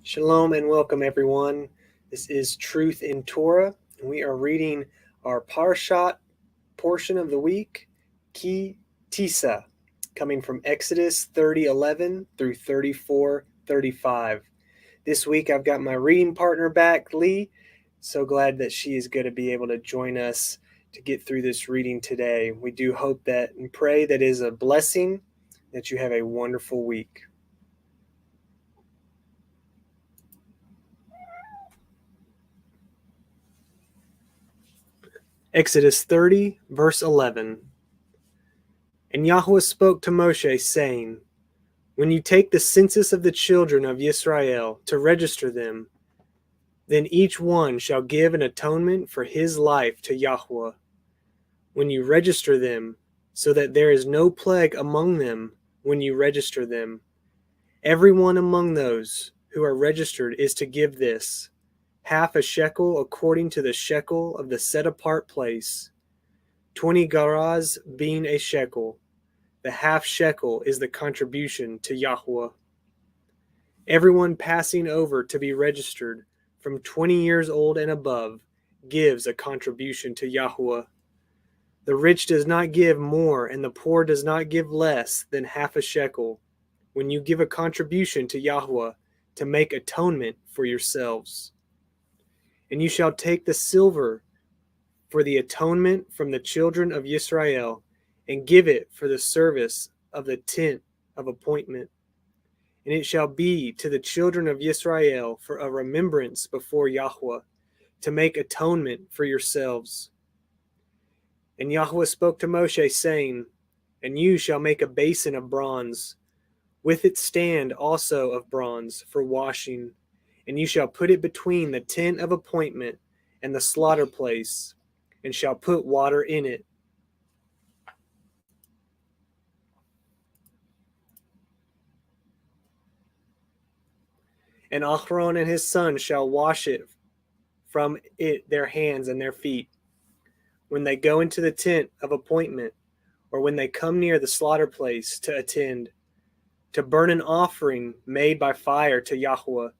Shalom and welcome, everyone. This is Truth in Torah, and we are reading our Parashat portion of the week, Ki Tisa, coming from Exodus 30:11 through 34:35. This week, I've got my reading partner back, Leigh. So glad that she is going to be able to join us to get through this reading today. We do hope that and pray that it is a blessing, that you have a wonderful week. Exodus 30, verse 11. And yahuah spoke to Moshe, saying, when you take the census of the children of Israel to register them, then each one shall give an atonement for his life to yahuah. When you register them, so that there is no plague among them when you register them, everyone among those who are registered is to give this, half a shekel according to the shekel of the set-apart place, 20 gerahs being a shekel. The half shekel is the contribution to yahuah. Everyone passing over to be registered from 20 years old and above gives a contribution to yahuah. The rich does not give more, and the poor does not give less than half a shekel when you give a contribution to yahuah to make atonement for yourselves. And you shall take the silver for the atonement from the children of Israel and give it for the service of the tent of appointment. And it shall be to the children of Israel for a remembrance before yahuah, to make atonement for yourselves. And yahuah spoke to Moshe, saying, and you shall make a basin of bronze, with its stand also of bronze for washing, and you shall put it between the tent of appointment and the slaughter place, and shall put water in it. And Aharon and his sons shall wash it from it their hands and their feet, when they go into the tent of appointment, or when they come near the slaughter place to attend, to burn an offering made by fire to yahuah.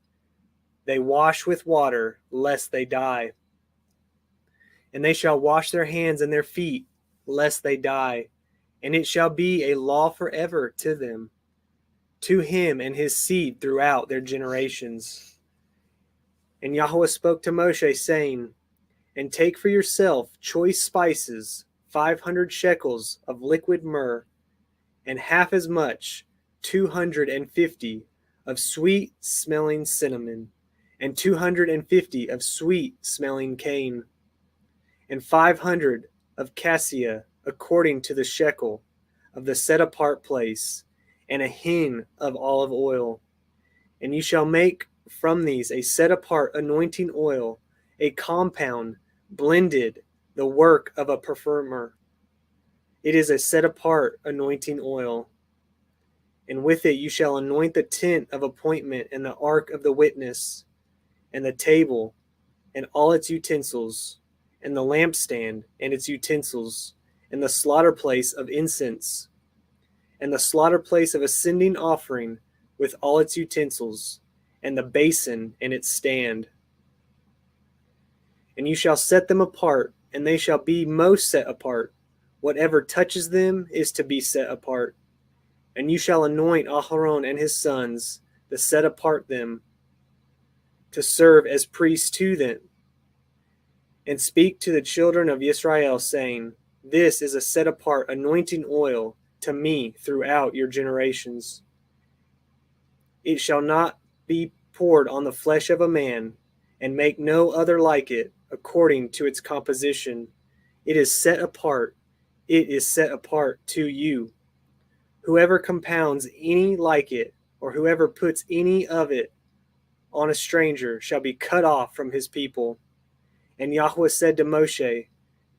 They wash with water, lest they die. And they shall wash their hands and their feet, lest they die. And it shall be a law forever to them, to him and his seed throughout their generations. And yahuah spoke to Moshe, saying, and take for yourself choice spices, 500 shekels of liquid myrrh, and half as much, 250, of sweet-smelling cinnamon, and 250 of sweet-smelling cane, and 500 of cassia, according to the shekel of the set-apart place, and a hin of olive oil. And you shall make from these a set-apart anointing oil, a compound, blended, the work of a perfumer. It is a set-apart anointing oil. And with it you shall anoint the tent of appointment and the ark of the witness, and the table, and all its utensils, and the lampstand and its utensils, and the slaughter place of incense, and the slaughter place of ascending offering with all its utensils, and the basin and its stand. And you shall set them apart, and they shall be most set apart. Whatever touches them is to be set apart. And you shall anoint Aharon and his sons, to set apart them, to serve as priests to them. And speak to the children of Israel, saying, this is a set apart anointing oil to me throughout your generations. It shall not be poured on the flesh of a man, and make no other like it, according to its composition. It is set apart. It is set apart to you. Whoever compounds any like it, or whoever puts any of it on a stranger, shall be cut off from his people. And yahuah said to Moshe,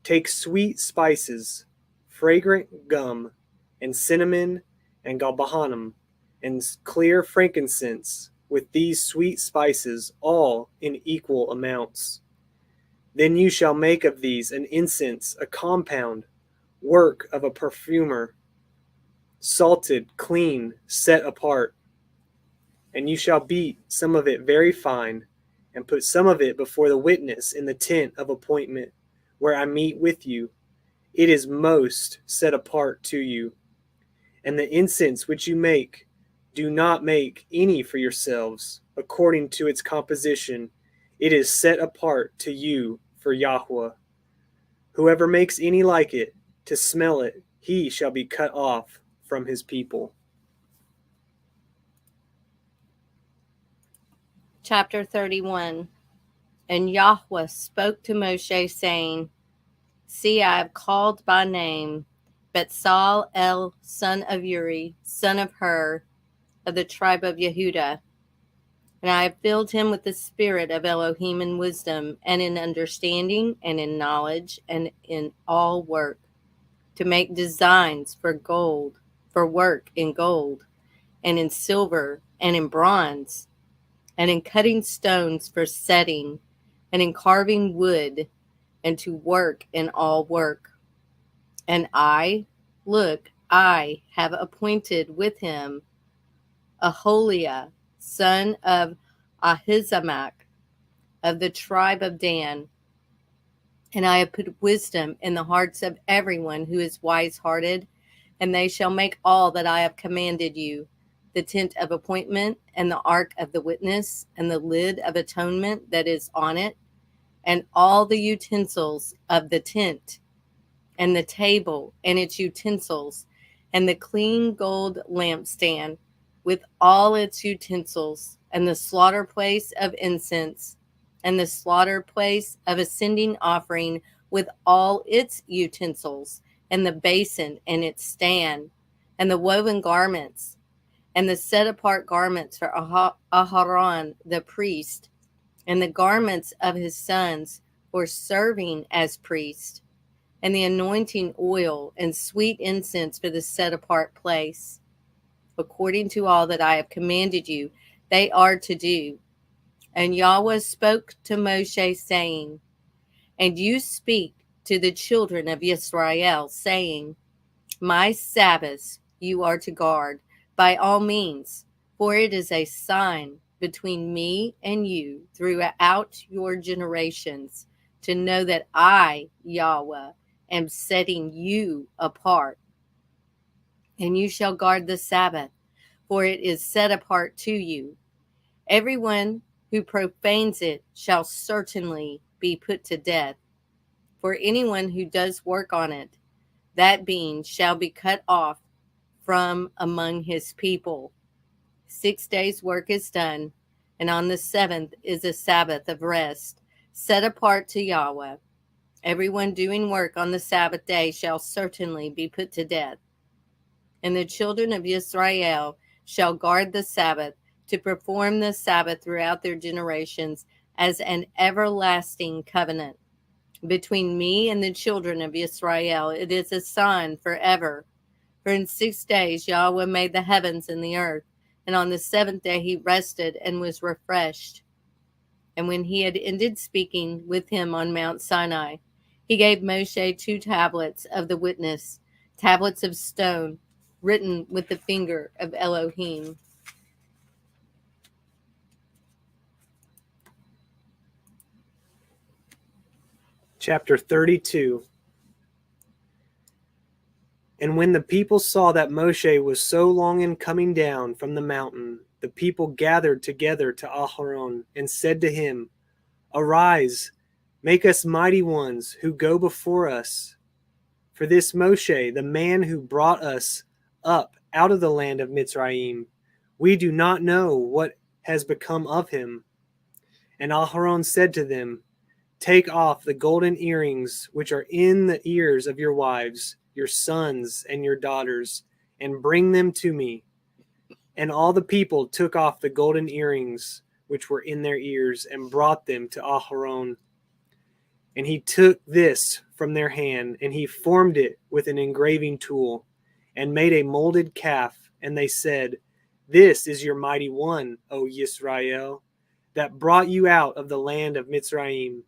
take sweet spices, fragrant gum, and cinnamon, and galbanum, and clear frankincense, with these sweet spices, all in equal amounts. Then you shall make of these an incense, a compound, work of a perfumer, salted, clean, set apart. And you shall beat some of it very fine, and put some of it before the witness in the tent of appointment, where I meet with you. It is most set apart to you. And the incense which you make, do not make any for yourselves, according to its composition. It is set apart to you for yahuah. Whoever makes any like it, to smell it, he shall be cut off from his people. Chapter 31. And Yahuwah spoke to Moshe, saying, See, I have called by name Betzalel, son of Uri, son of Hur, of the tribe of Yehudah. And I have filled him with the spirit of Elohim in wisdom, and in understanding, and in knowledge, and in all work, to make designs for gold, for work in gold, and in silver, and in bronze, and in cutting stones for setting, and in carving wood, and to work in all work. And I, look, I have appointed with him Aholiah, son of Ahisamach, of the tribe of Dan. And I have put wisdom in the hearts of everyone who is wise-hearted, and they shall make all that I have commanded you, the tent of appointment, and the ark of the witness, and the lid of atonement that is on it, and all the utensils of the tent, and the table and its utensils, and the clean gold lampstand with all its utensils, and the slaughter place of incense, and the slaughter place of ascending offering with all its utensils, and the basin and its stand, and the woven garments, and the set apart garments for Aharon the priest, and the garments of his sons for serving as priests, and the anointing oil and sweet incense for the set apart place. According to all that I have commanded you, they are to do. And Yahweh spoke to Moshe, saying, And you speak to the children of Israel, saying, My Sabbaths you are to guard by all means, for it is a sign between me and you throughout your generations, to know that I, Yahweh, am setting you apart. And you shall guard the Sabbath, for it is set apart to you. Everyone who profanes it shall certainly be put to death. For anyone who does work on it, that being shall be cut off from among his people. 6 days' work is done, and on the seventh is a Sabbath of rest, set apart to Yahweh. Everyone doing work on the Sabbath day shall certainly be put to death. And the children of Israel shall guard the Sabbath, to perform the Sabbath throughout their generations as an everlasting covenant. Between me and the children of Israel, it is a sign forever. For in 6 days Yahweh made the heavens and the earth, and on the seventh day he rested and was refreshed. And when he had ended speaking with him on Mount Sinai, he gave Moshe 2 tablets of the witness, tablets of stone, written with the finger of Elohim. Chapter 32. And when the people saw that Moshe was so long in coming down from the mountain, the people gathered together to Aharon and said to him, Arise, make us mighty ones who go before us. For this Moshe, the man who brought us up out of the land of Mitzrayim, we do not know what has become of him. And Aharon said to them, Take off the golden earrings which are in the ears of your wives, your sons, and your daughters, and bring them to me. And all the people took off the golden earrings which were in their ears, and brought them to Aharon. And he took this from their hand, and he formed it with an engraving tool, and made a molded calf. And they said, This is your mighty one, O Yisrael, that brought you out of the land of Mitzrayim.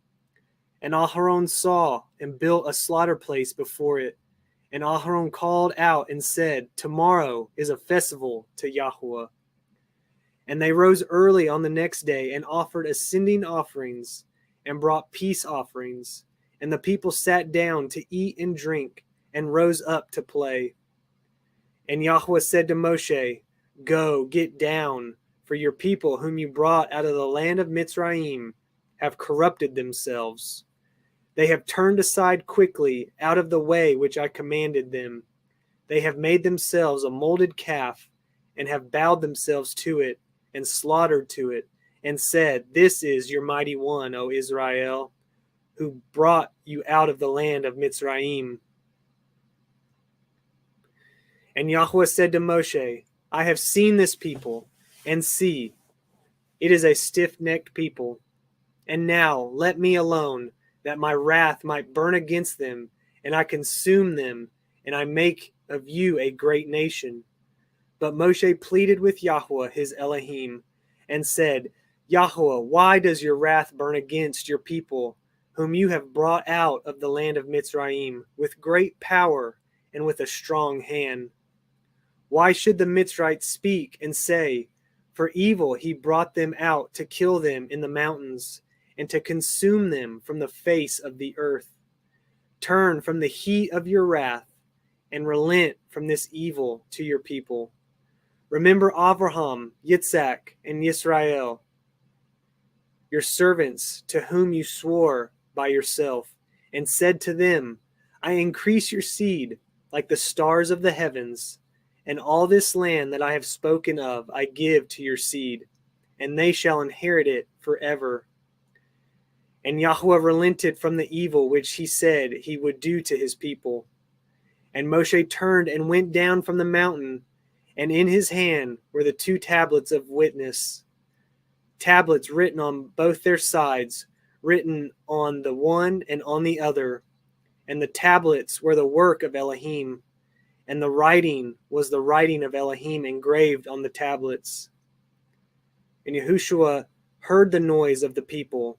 And Aharon saw and built a slaughter place before it. And Aharon called out and said, Tomorrow is a festival to yahuah. And they rose early on the next day and offered ascending offerings and brought peace offerings. And the people sat down to eat and drink and rose up to play. And yahuah said to Moshe, Go, get down, for your people whom you brought out of the land of Mitzrayim have corrupted themselves. They have turned aside quickly out of the way which I commanded them. They have made themselves a molded calf and have bowed themselves to it and slaughtered to it and said, This is your mighty one, O Israel, who brought you out of the land of Mitzrayim. And yahuah said to Moshe, I have seen this people, and see, it is a stiff-necked people. And now let me alone, that my wrath might burn against them, and I consume them, and I make of you a great nation. But Moshe pleaded with yahuah his Elohim, and said, Yahuah, why does your wrath burn against your people, whom you have brought out of the land of Mitzrayim, with great power and with a strong hand? Why should the Mitzrites speak and say, For evil he brought them out to kill them in the mountains, and to consume them from the face of the earth? Turn from the heat of your wrath, and relent from this evil to your people. Remember Abraham, Yitzhak, and Yisrael, your servants, to whom you swore by yourself, and said to them, I increase your seed like the stars of the heavens, and all this land that I have spoken of I give to your seed, and they shall inherit it forever. And yahuah relented from the evil which he said he would do to his people. And Moshe turned and went down from the mountain, and in his hand were the 2 tablets of witness, tablets written on both their sides, written on the one and on the other. And the tablets were the work of Elohim, and the writing was the writing of Elohim engraved on the tablets. And Yahushua heard the noise of the people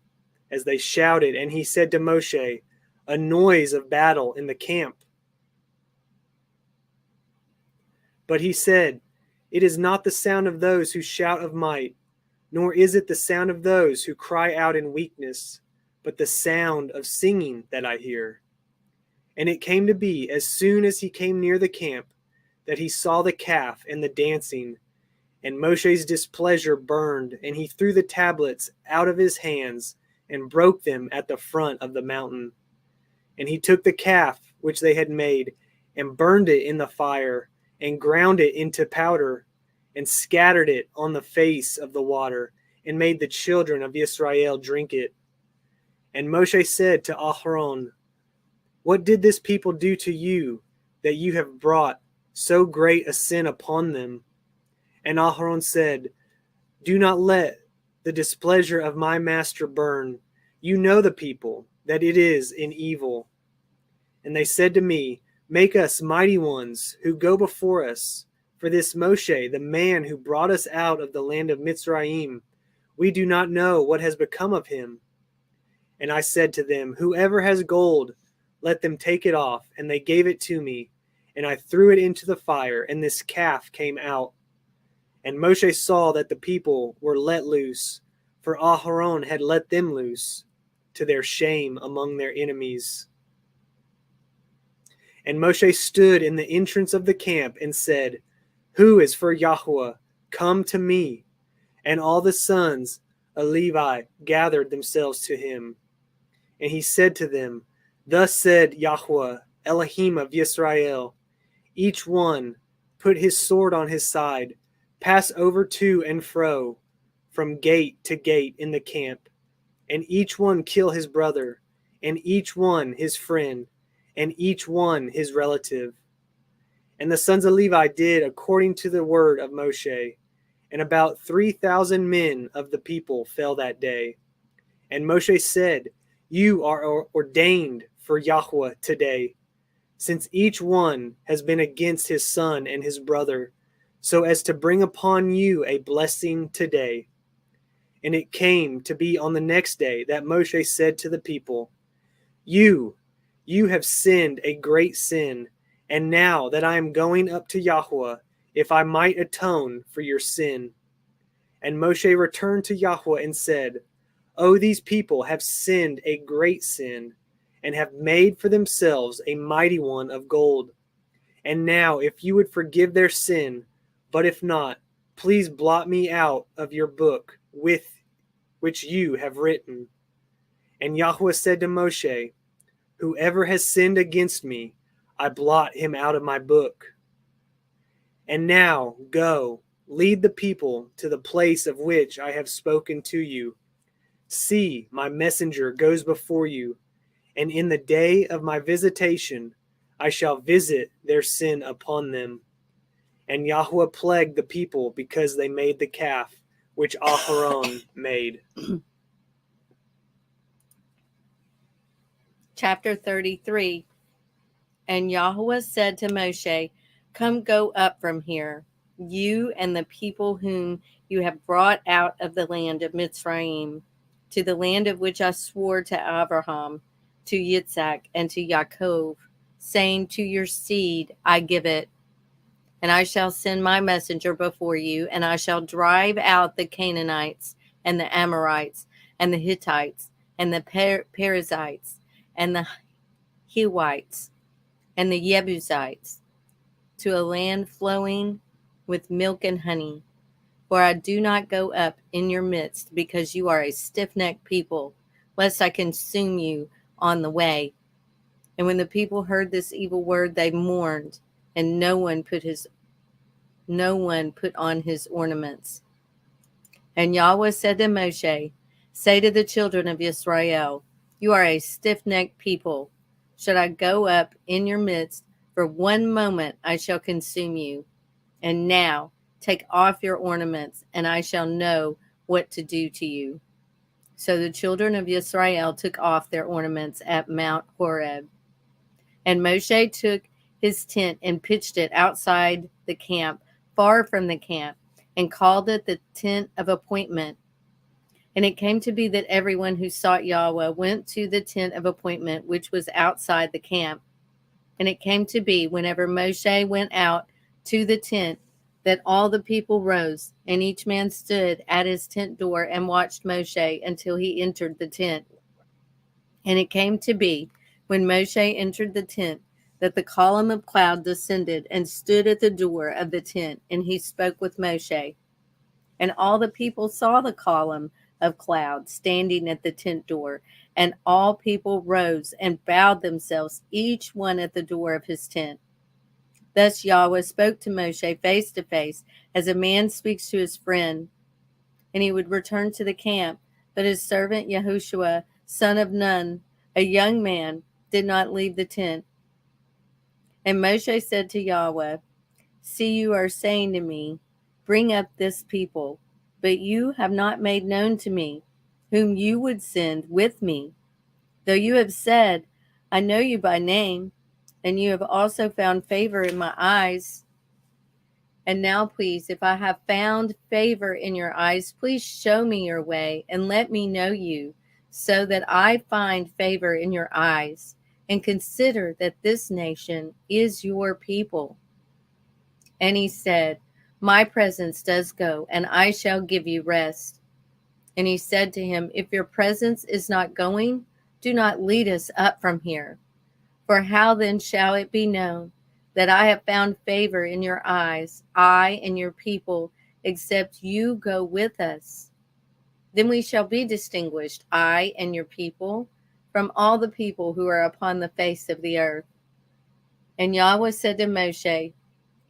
as they shouted, and he said to Moshe, A noise of battle in the camp. But he said, It is not the sound of those who shout of might, nor is it the sound of those who cry out in weakness, but the sound of singing that I hear. And it came to be, as soon as he came near the camp, that he saw the calf and the dancing, and Moshe's displeasure burned, and he threw the tablets out of his hands and broke them at the front of the mountain. And he took the calf which they had made and burned it in the fire and ground it into powder and scattered it on the face of the water and made the children of Israel drink it. And Moshe said to Aharon, What did this people do to you, that you have brought so great a sin upon them? And Aharon said, Do not let the displeasure of my master burn. You know the people, that it is in evil. And they said to me, Make us mighty ones who go before us. For this Moshe, the man who brought us out of the land of Mitzrayim, we do not know what has become of him. And I said to them, Whoever has gold, let them take it off. And they gave it to me, and I threw it into the fire, and this calf came out. And Moshe saw that the people were let loose, for Aharon had let them loose, to their shame among their enemies. And Moshe stood in the entrance of the camp and said, Who is for yahuah? Come to me. And all the sons of Levi gathered themselves to him. And he said to them, Thus said yahuah, Elohim of Yisrael, each one put his sword on his side, pass over to and fro, from gate to gate in the camp, and each one kill his brother, and each one his friend, and each one his relative. And the sons of Levi did according to the word of Moshe, and about 3,000 men of the people fell that day. And Moshe said, You are ordained for yahuah today, since each one has been against his son and his brother, so as to bring upon you a blessing today. And it came to be on the next day that Moshe said to the people, You have sinned a great sin, and now that I am going up to yahuah, if I might atone for your sin. And Moshe returned to Yahuwah and said, Oh, these people have sinned a great sin, and have made for themselves a mighty one of gold. And now, if you would forgive their sin, but if not, please blot me out of your book with which you have written. And Yahuwah said to Moshe, Whoever has sinned against me, I blot him out of my book. And now, go, lead the people to the place of which I have spoken to you. See, my messenger goes before you, and in the day of my visitation I shall visit their sin upon them. And Yahuwah plagued the people because they made the calf which Aharon made. Chapter 33. And Yahuwah said to Moshe, Come, go up from here, you and the people whom you have brought out of the land of Mitzrayim, to the land of which I swore to Abraham, to Yitzhak, and to Yaakov, saying, To your seed I give it. And I shall send my messenger before you, and I shall drive out the Canaanites, and the Amorites, and the Hittites, and the Perizzites, and the Hivites, and the Jebusites, to a land flowing with milk and honey. For I do not go up in your midst, because you are a stiff-necked people, lest I consume you on the way. And when the people heard this evil word, they mourned, and no one put on his ornaments. And Yahweh said to Moshe, Say to the children of Israel, You are a stiff-necked people. Should I go up in your midst? For 1 moment I shall consume you. And now take off your ornaments, and I shall know what to do to you. So the children of Israel took off their ornaments at Mount Horeb. And Moshe took his tent and pitched it outside the camp, far from the camp, and called it the tent of appointment. And it came to be that everyone who sought Yahweh went to the tent of appointment, which was outside the camp. And it came to be, whenever Moshe went out to the tent, that all the people rose, and each man stood at his tent door and watched Moshe until he entered the tent. And it came to be, when Moshe entered the tent, that the column of cloud descended and stood at the door of the tent, and he spoke with Moshe. And all the people saw the column of cloud standing at the tent door, and all people rose and bowed themselves, each one at the door of his tent. Thus Yahweh spoke to Moshe face to face, as a man speaks to his friend. And he would return to the camp, but his servant Yahusha, son of Nun, a young man, did not leave the tent. And Moshe said to Yahweh, See, you are saying to me, Bring up this people, but you have not made known to me whom you would send with me. Though you have said, I know you by name, and you have also found favor in my eyes. And now, please, if I have found favor in your eyes, please show me your way and let me know you, so that I find favor in your eyes, and consider that this nation is your people. And he said, My presence does go, and I shall give you rest. And he said to him, If your presence is not going, do not lead us up from here. For how then shall it be known that I have found favor in your eyes, I and your people, except you go with us? Then we shall be distinguished, I and your people, from all the people who are upon the face of the earth. And Yahweh said to Moshe,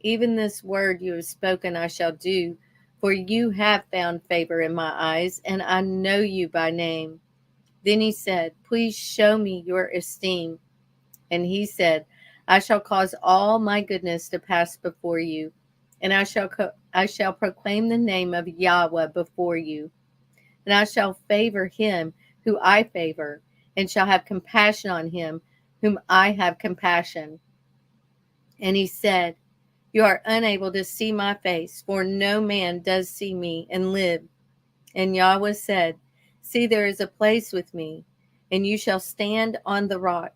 Even this word you have spoken I shall do, for you have found favor in my eyes, and I know you by name. Then he said, Please show me your esteem. And he said, I shall cause all my goodness to pass before you, and I shall proclaim the name of Yahweh before you. And I shall favor him who I favor, and shall have compassion on him whom I have compassion. And he said, You are unable to see my face, for no man does see me and live. And Yahweh said, See, there is a place with me, and you shall stand on the rock.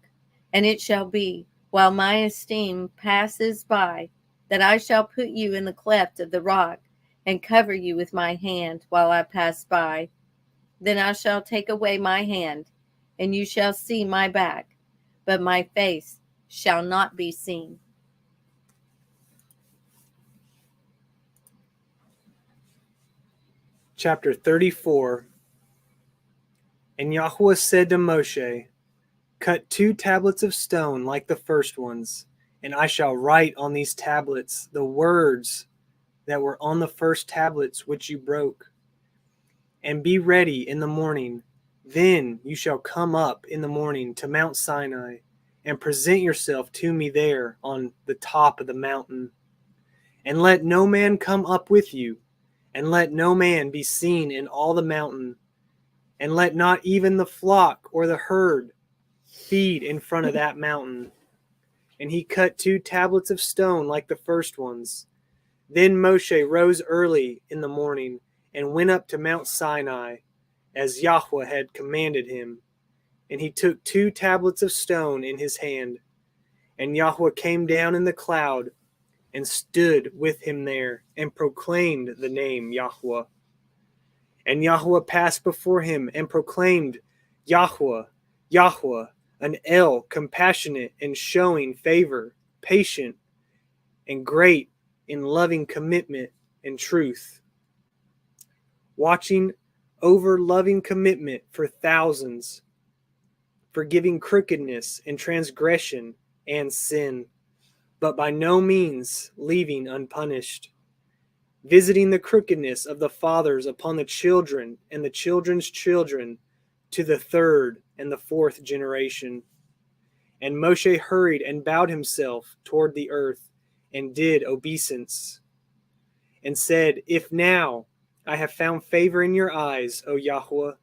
And it shall be, while my esteem passes by, that I shall put you in the cleft of the rock, and cover you with my hand while I pass by. Then I shall take away my hand, and you shall see my back, but my face shall not be seen. Chapter 34. And yahuah said to Moshe, cut 2 tablets of stone like the first ones, and I shall write on these tablets the words that were on the first tablets which you broke. And be ready in the morning. Then you shall come up in the morning to Mount Sinai, and present yourself to me there on the top of the mountain. And let no man come up with you, and let no man be seen in all the mountain, and let not even the flock or the herd feed in front of that mountain. And he cut 2 tablets of stone like the first ones. Then Moshe rose early in the morning and went up to Mount Sinai, as yahuah had commanded him. And he took 2 tablets of stone in his hand. And yahuah came down in the cloud and stood with him there, and proclaimed the name yahuah. And yahuah passed before him and proclaimed, Yahuah, Yahuah, an El, compassionate and showing favor, patient and great in loving commitment and truth, watching over loving commitment for thousands, forgiving crookedness and transgression and sin, but by no means leaving unpunished, visiting the crookedness of the fathers upon the children and the children's children to the 3rd and the 4th generation. And Moshe hurried and bowed himself toward the earth and did obeisance, and said, if now I have found favor in your eyes, O yahuah,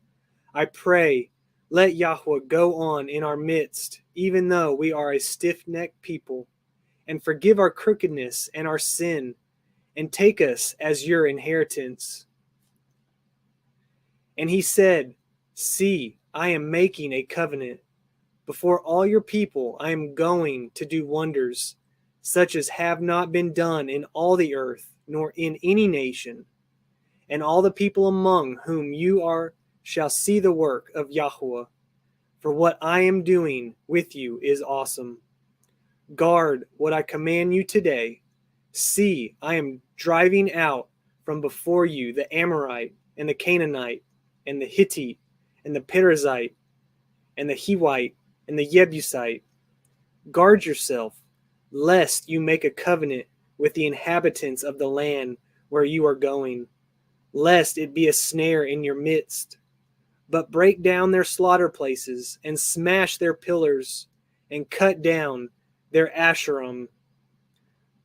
I pray, let yahuah go on in our midst, even though we are a stiff-necked people, and forgive our crookedness and our sin, and take us as your inheritance. And he said, see, I am making a covenant. Before all your people I am going to do wonders, such as have not been done in all the earth, nor in any nation. And all the people among whom you are shall see the work of yahuah. For what I am doing with you is awesome. Guard what I command you today. See, I am driving out from before you the Amorite, and the Canaanite, and the Hittite, and the Perizzite, and the Hivite, and the Jebusite. Guard yourself, lest you make a covenant with the inhabitants of the land where you are going, lest it be a snare in your midst. But break down their slaughter places, and smash their pillars, and cut down their Asherim.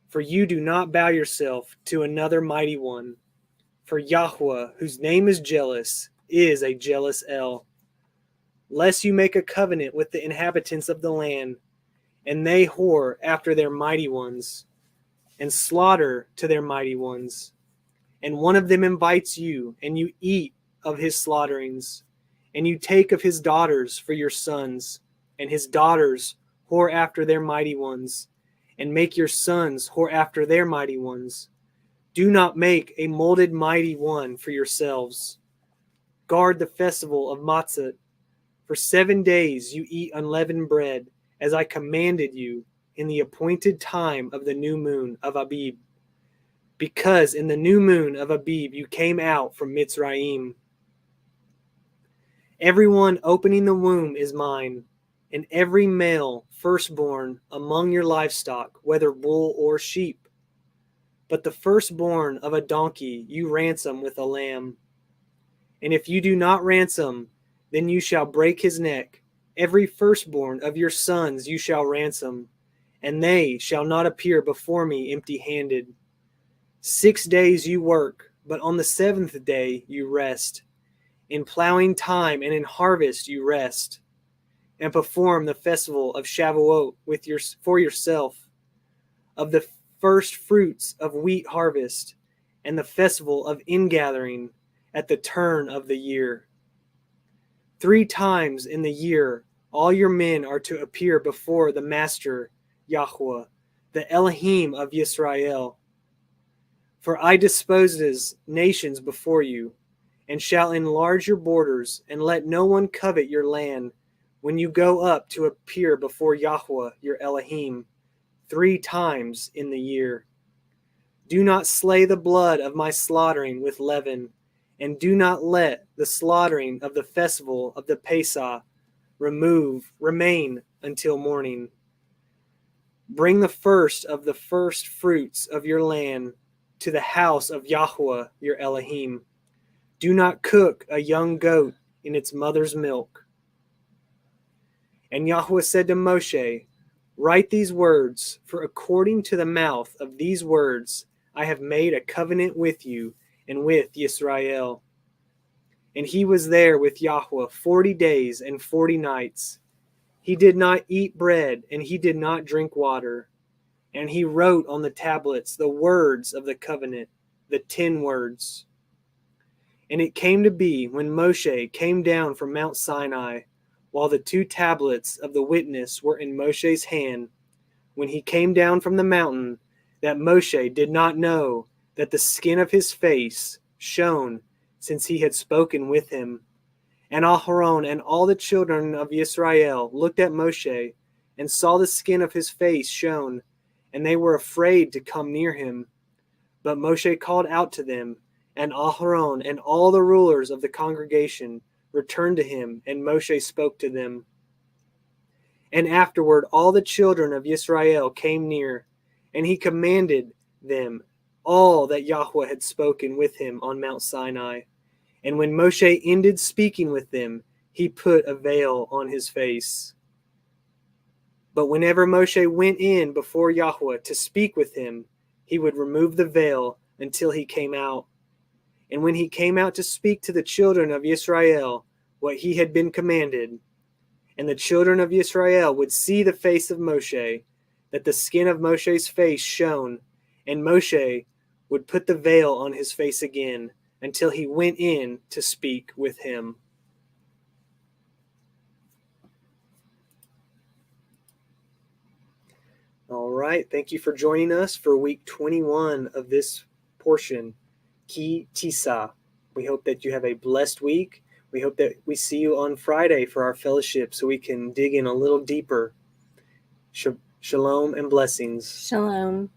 For you do not bow yourself to another mighty one. For yahuah, whose name is jealous, is a jealous El. Lest you make a covenant with the inhabitants of the land, and they whore after their mighty ones, and slaughter to their mighty ones. And one of them invites you, and you eat of his slaughterings, and you take of his daughters for your sons, and his daughters whore after their mighty ones, and make your sons whore after their mighty ones. Do not make a molded mighty one for yourselves. Guard the festival of Matzot. For 7 days you eat unleavened bread, as I commanded you, in the appointed time of the new moon of Abib. Because in the new moon of Abib you came out from Mitzrayim. Everyone opening the womb is mine, and every male firstborn among your livestock, whether bull or sheep. But the firstborn of a donkey you ransom with a lamb. And if you do not ransom, then you shall break his neck. Every firstborn of your sons you shall ransom, and they shall not appear before me empty-handed. 6 days you work, but on the 7th day you rest. In plowing time and in harvest you rest, and perform the festival of Shavuot for yourself, of the first fruits of wheat harvest, and the festival of ingathering at the turn of the year. 3 times in the year all your men are to appear before the Master, yahuah, the Elohim of Yisrael. For I disposes nations before you, and shall enlarge your borders, and let no one covet your land, when you go up to appear before Yahuwah your Elohim 3 times in the year. Do not slay the blood of my slaughtering with leaven, and do not let the slaughtering of the festival of the Pesach remain until morning. Bring the first of the first fruits of your land to the house of Yahuwah your Elohim. Do not cook a young goat in its mother's milk. And Yahuwah said to Moshe, Write these words, for according to the mouth of these words I have made a covenant with you and with Yisrael. And he was there with Yahuwah 40 days and 40 nights. He did not eat bread, and he did not drink water. And he wrote on the tablets the words of the covenant, the 10 words. And it came to be, when Moshe came down from Mount Sinai, while the 2 tablets of the witness were in Moshe's hand, when he came down from the mountain, that Moshe did not know that the skin of his face shone, since he had spoken with him. And Aharon and all the children of Israel looked at Moshe, and saw the skin of his face shone, and they were afraid to come near him. But Moshe called out to them, and Aharon and all the rulers of the congregation returned to him, and Moshe spoke to them. And afterward all the children of Israel came near, and he commanded them all that Yahuwah had spoken with him on Mount Sinai. And when Moshe ended speaking with them, he put a veil on his face. But whenever Moshe went in before Yahuwah to speak with him, he would remove the veil until he came out. And when he came out to speak to the children of Israel what he had been commanded, and the children of Israel would see the face of Moshe, that the skin of Moshe's face shone, and Moshe would put the veil on his face again until he went in to speak with him. All right, thank you for joining us for week 21 of this portion, Ki Tisa. We hope that you have a blessed week. We hope that we see you on Friday for our fellowship so we can dig in a little deeper. Shalom and blessings. Shalom.